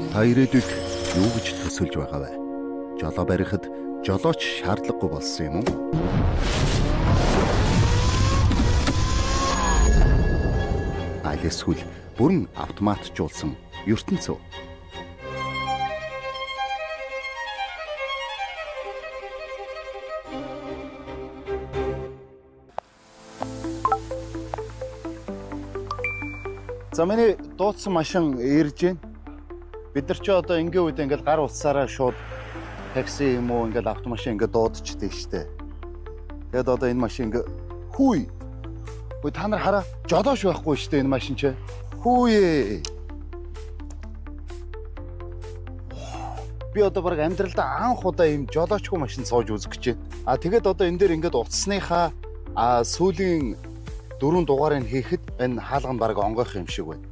Та ирээдүйг юу гэж төсөлж байгаа вэ? Жолоо барихад жолооч шаардлагагүй болсон юм уу? Аль эсвэл бүрэн автоматжуулсан ертөнцөө. За миний дуудсан машин ирж байна. Бид нар ч одоо ингийн үед ингээл гар утсаараа шууд такси юм уу ингээл автомашин ингээд дуудчихдаг штэ. Тэгэд одоо энэ машин ингээ хүй. Ой та нар хараа жолооч байхгүй штэ энэ машин ч. Хүүе. Би одоо баг амьдралдаа анх удаа ийм жолоочгүй машин сууж үзэх гэж байна. Тэгээд одоо энэ дээр ингээд утасныхаа сүүлийн 4 дугаарыг хийхэд энэ хаалга нь баг онгойх юм шиг байна.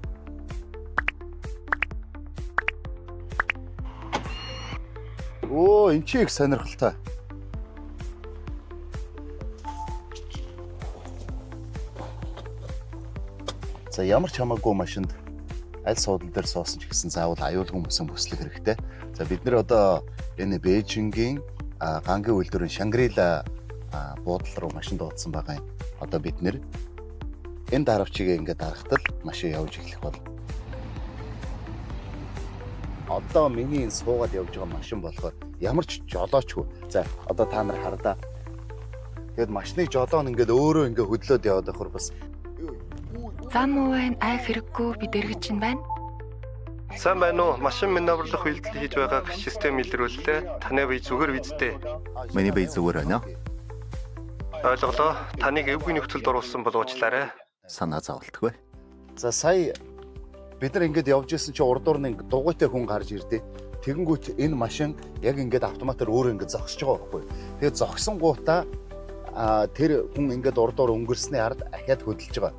Оо, энэ чи их сонирхолтой. За ямар ч хамаагүй машинд аль суудлын дээр суусан ч гэсэн заавал аюулгүй мөсөн бүслэх хэрэгтэй. За бид нэр одоо энэ Бээжингийн гангийн үйлдвэрийн Шангрила буудлал руу машин дуудсан байгаа юм. Одоо бид нэр энэ даравчийг ингээд дарахтал машин явж эхлэх бол. Одоо миний суугаад явж байгаа машин болохоор ямар ч жолоочгүй. За одоо та нар хардаа. Тэгэд машины жолоо нь ингээд өөрөө ингээд хөдлөөд яваад байхаар бас зам увайн ай хэрэггүй бид эргэж чинь байна. Сайн байна уу? Машин маневрлах үйлдэл хийж байгаа систем илрүүллээ. Таны бие зүгээр бидтэй. Миний бие зүгээр байна. Ойлголоо. Таныг эвгүй нөхцөлд оруулсан бол уучлаарай. Санаа зовлтгүй. За сая бид нар ингээд явж исэн чи урдуур нь дугуйтай хүн гарч ирдээ. Тэгэнгүүт энэ машин яг ингээд автоматар өөрөө ингээд зогсож байгаа байхгүй. Тэгээд зогсон гутаа тэр хүн ингээд урдуур өнгөрсний ард ахиад хөдөлж байгаа.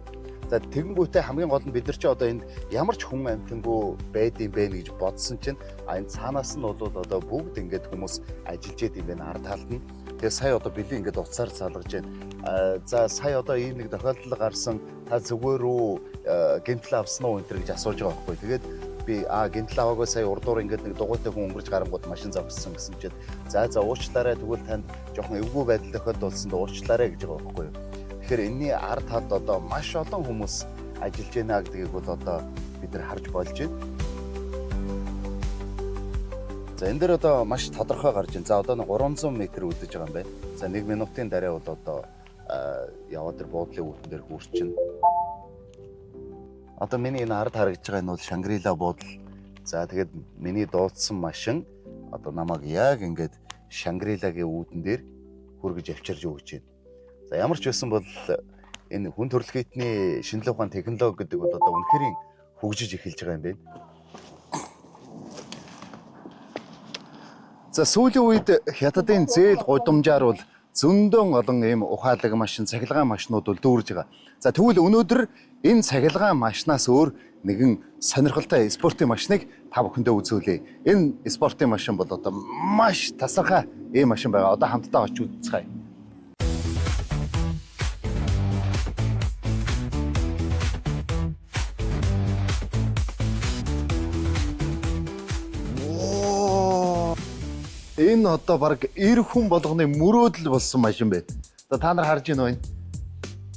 За тэгэнгүүтээ хамгийн гол нь бид нар чи одоо энд ямар ч хүн амтангуу байдсан бэ гэж бодсон чинь энэ цаанаас нь бол одоо бүгд ингээд хүмүүс ажиллаж яд юм байна ард талд нь. Тэгээ сая одоо били ингээд уцаар залгаж байна. За сая одоо ийм нэг тохиолдол гарсан та зүгээр үү гэмтэл авсан уу энэ гэж асууж байгаа байхгүй. Тэгээд би гэмтэл аваагүй сая урдуур ингээд нэг дугуйтай хүн өнгөрч гарангууд машин зогссон гэсэн чинь за уучлаарай тэгвэл танд жоохон эвгүй байдал тохиолдулсан уучлаарай гэж байгаа байхгүй. Тэгэхээр энэний ард талд одоо маш олон хүмүүс ажиллаж байна гэдгийг бол одоо бид нар харж болж байна. За энэ дээр одоо маш тодорхой гарч байна. За одоо 300 м үдэж байгаа юм байна. За 1 минутын дараа бол одоо яваад тэр буудлын үүдэн дээр хүрчин. Одоо миний энэ ард харагдж байгаа нь бол Шангрила буудал. За тэгээд миний дуудсан машин одоо намайг яг ингээд Шангрилагийн үүдэн дээр хүргэж авчирж өгч байна. За ямар ч байсан бол энэ хүн төрөлхтний шинжилгээ ухааны технологи гэдэг бол одоо үнэхээр хөгжиж эхэлж байгаа юм байна. За сүүлийн үед хятадын зээл гудамжаар бол зөндөн олон ийм ухаалаг машин, цахилгаан машинууд бол дүүрж байгаа. За тэгвэл өнөөдөр энэ цахилгаан машинаас өөр нэгэн сонирхолтой спортын машиныг та бүхэндээ үзүүлье. Энэ спортын машин бол одоо маш тасархай ийм машин байгаа. Одоо хамтдаа очиж үзцгээе. Энэ одоо баг 90 хүн болгоны мөрөөдөл болсон машин байна. За та нар харж байна уу?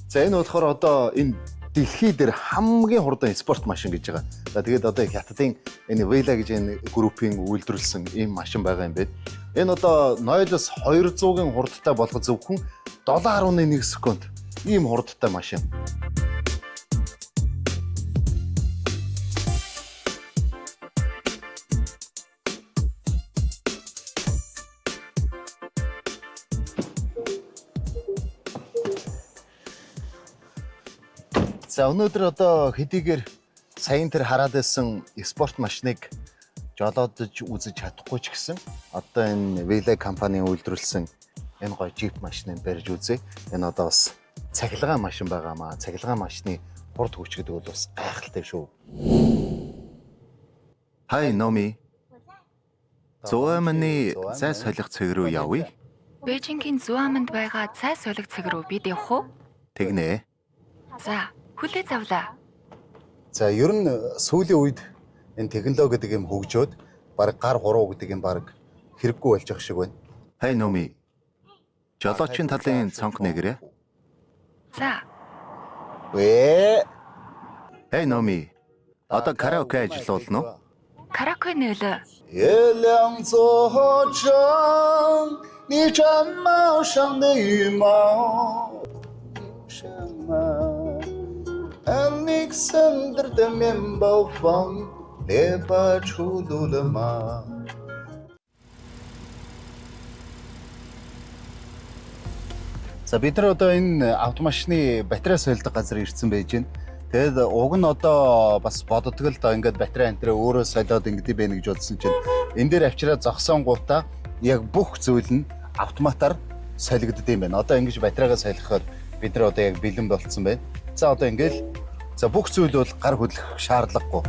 За энэ болохоор одоо энэ дэлхий дээр хамгийн хурдан спорт машин гэж байгаа. За тэгээд одоо хятадын энэ Вейла гэж энэ группийн үйлдвэрлэсэн ийм машин байгаа юм байна. Энэ одоо 0-с 200-ын хурдтай болгох зөвхөн 7.1 секунд. Ийм хурдтай машин. За өнөөдөр одоо хэдийгээр саяын тэр хараад байсан спорт машиныг жолоодож үзэж чадахгүй ч гэсэн одоо энэ Вейла компанийн үйлдвэрлэсэн энэ гоё джип машиныг барьж үзье. Энэ одоо бас цахилгаан машин байгаамаа. Цахилгаан машины хурд хүч гэдэг бол бас гайхалтай шүү. Хай Номи. Зуамны цай солих цэг рүү явъя. Бээжингийн Зуаманд байгаа цай солих цэг рүү бид явах уу? Тэгнэ. За, хүлээ завлаа. За ер нь сүүлийн үед энэ технологи гэдэг юм хөгжөөд баг гар хуруу гэдэг юм баг хэрэггүй болж байгаа шиг байна. Хай номи. Жолоочийн талын цонх нэгрээ. За, Вэ. Хай номи. Одоо караоке ажиллуулна уу? караоке нөлөө. 月亮做证，你毡帽上的羽毛，什么 ？Alexander 的面包房，列巴出炉了吗？ За бид нар одоо энэ автомашины батарей солидог газар ирсэн байж байна. Тэгэд уг нь одоо бас боддог л доо ингээд батарей антраа өөрөө солиод ингэдэм байх гэж бодсон чинь энэ дээр авчираа зогсон гутаа яг бүх зүйл нь автоматар солигддог юм байна. Одоо ингэж батарейгаа солиход бид нар одоо яг бэлэн болцсон байна. За одоо ингээл за бүх зүйл бол гар хөдлөх шаардлагагүй.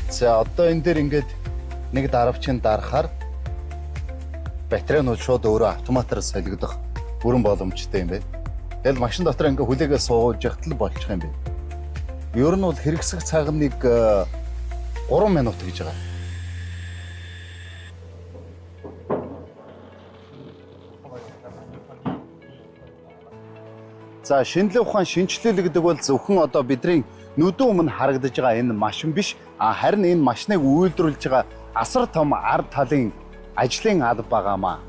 За одоо энэ дээр ингээд нэг даравчин дарахаар батарей нь шууд өөрөө автоматар солигдох бүрэн боломжтой юм байна. Тэгэл машин дотор ингээд хүлээгээ сууж яхад л болчих юм байна. Ер нь бол хэрэгсэх цаг нэг 3 минут гэж байгаа. За шинжлэх ухаан шинжилэл гэдэг бол зөвхөн одоо бидний нүдэн өмнө харагдаж байгаа энэ машин биш, харин энэ машиныг үйлдвэрлэж байгаа асар том ард талын ажлын алба байгаамаа.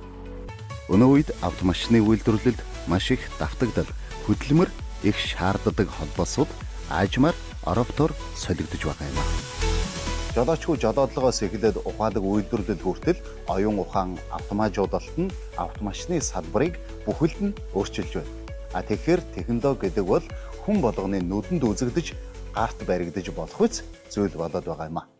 Өнөө үед автомашины үйлдвэрлэлд маш их давтагдал, хөдөлмөр их шаарддаг холбоосууд аажмаар ороптоор солигдож байгаа юм. Жолоочгүй жолоодлогоос эхлээд ухаалаг үйлдвэрлэл хүртэл оюун ухаан автомажуудалт нь автомашины салбарыг бүхэлд нь өөрчилж байна. Тэгэхээр технологи гэдэг бол хүн болгоны нүдэнд үзэгдэж гарт баригдаж болох үс зүйл болоод байгаа юм а.